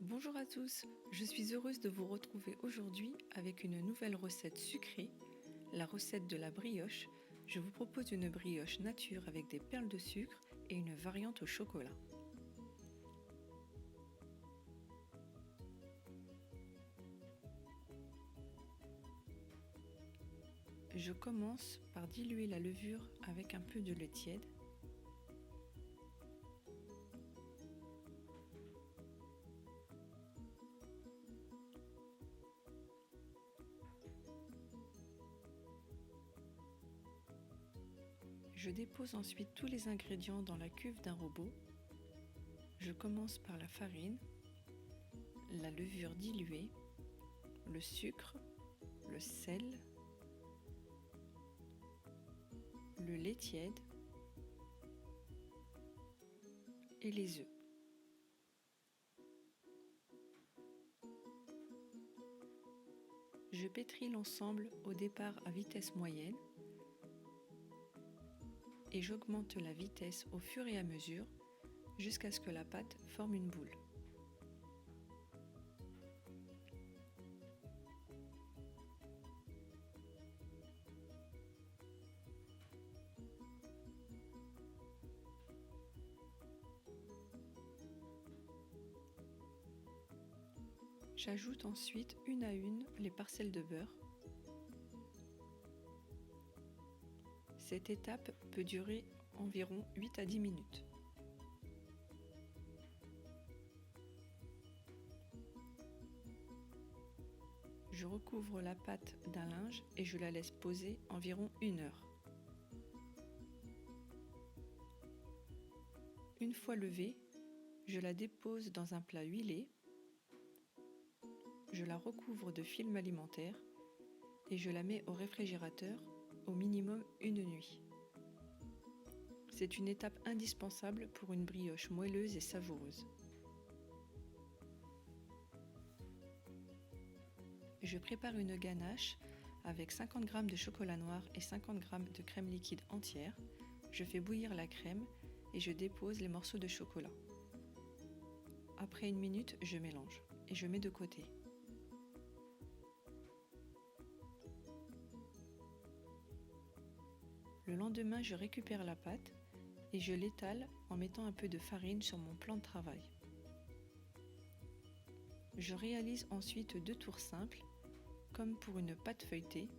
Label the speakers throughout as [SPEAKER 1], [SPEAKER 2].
[SPEAKER 1] Bonjour à tous, je suis heureuse de vous retrouver aujourd'hui avec une nouvelle recette sucrée, la recette de la brioche. Je vous propose une brioche nature avec des perles de sucre et une variante au chocolat. Je commence par diluer la levure avec un peu de lait tiède. Je dépose ensuite tous les ingrédients dans la cuve d'un robot. Je commence par la farine, la levure diluée, le sucre, le sel, le lait tiède et les œufs. Je pétris l'ensemble au départ à vitesse moyenne et j'augmente la vitesse au fur et à mesure jusqu'à ce que la pâte forme une boule. J'ajoute ensuite une à une les parcelles de beurre. Cette étape peut durer environ 8 à 10 minutes. Je recouvre la pâte d'un linge et je la laisse poser environ 1 heure. Une fois levée, je la dépose dans un plat huilé. Je la recouvre de film alimentaire et je la mets au réfrigérateur au minimum une nuit. C'est une étape indispensable pour une brioche moelleuse et savoureuse. Je prépare une ganache avec 50 g de chocolat noir et 50 g de crème liquide entière. Je fais bouillir la crème et je dépose les morceaux de chocolat. Après 1 minute, je mélange et je mets de côté. Le lendemain, je récupère la pâte et je l'étale en mettant un peu de farine sur mon plan de travail. Je réalise ensuite 2 tours simples, comme pour une pâte feuilletée,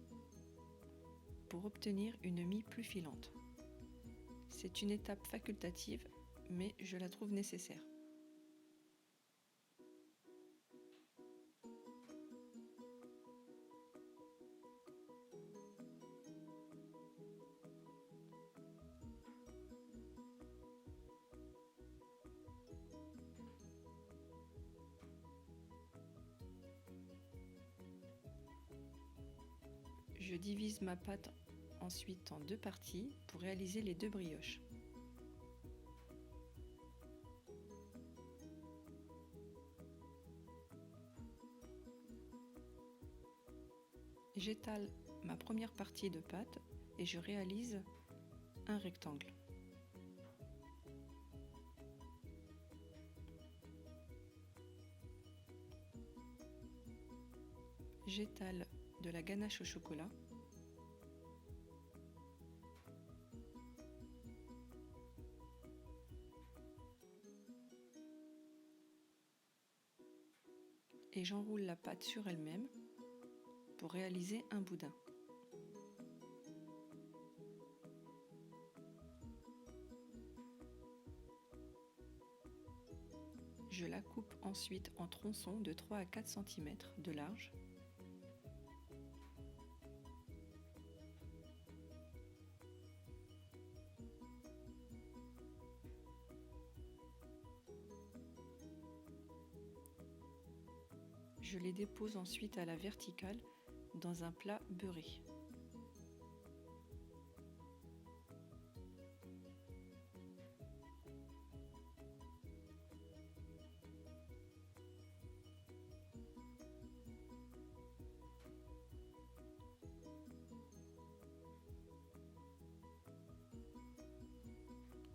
[SPEAKER 1] pour obtenir une mie plus filante. C'est une étape facultative, mais je la trouve nécessaire. Je divise ma pâte ensuite en 2 parties pour réaliser les 2 brioches. J'étale ma première partie de pâte et je réalise un rectangle. J'étale de la ganache au chocolat. Et j'enroule la pâte sur elle-même pour réaliser un boudin. Je la coupe ensuite en tronçons de 3 à 4 cm de large. Je les dépose ensuite à la verticale dans un plat beurré.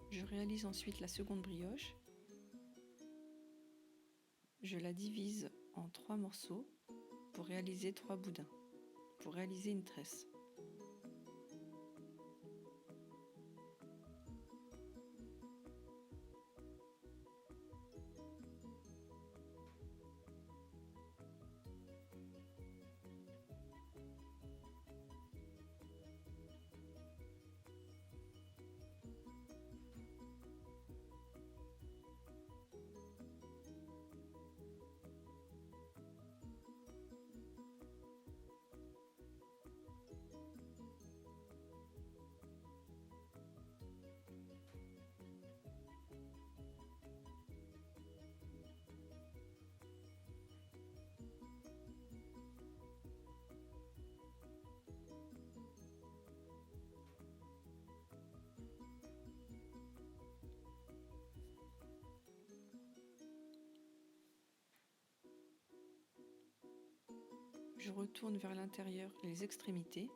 [SPEAKER 1] Je réalise ensuite la seconde brioche. Je la divise en 3 morceaux pour réaliser 3 boudins, pour réaliser une tresse. Je retourne vers l'intérieur les extrémités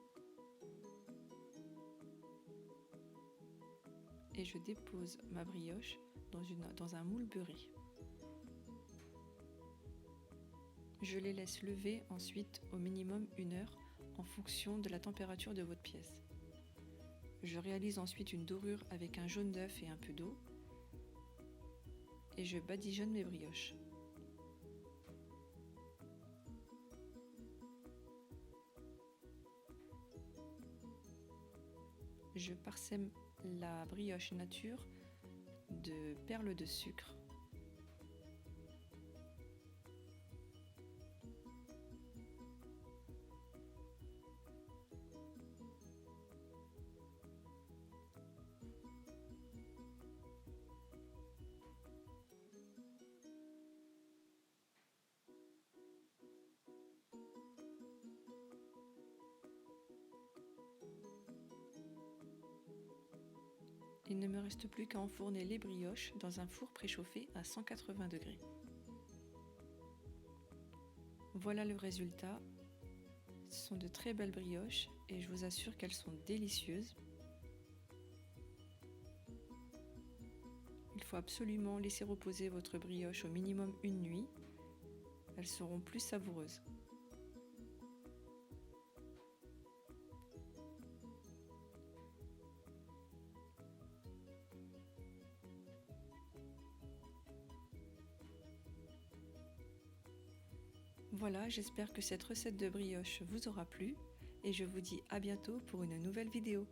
[SPEAKER 1] et je dépose ma brioche dans un moule beurré. Je les laisse lever ensuite au minimum 1 heure en fonction de la température de votre pièce. Je réalise ensuite une dorure avec un jaune d'œuf et un peu d'eau et je badigeonne mes brioches. Je parsème la brioche nature de perles de sucre. Il ne me reste plus qu'à enfourner les brioches dans un four préchauffé à 180 degrés. Voilà le résultat. Ce sont de très belles brioches et je vous assure qu'elles sont délicieuses. Il faut absolument laisser reposer votre brioche au minimum 1 nuit. Elles seront plus savoureuses. Voilà, j'espère que cette recette de brioche vous aura plu et je vous dis à bientôt pour une nouvelle vidéo.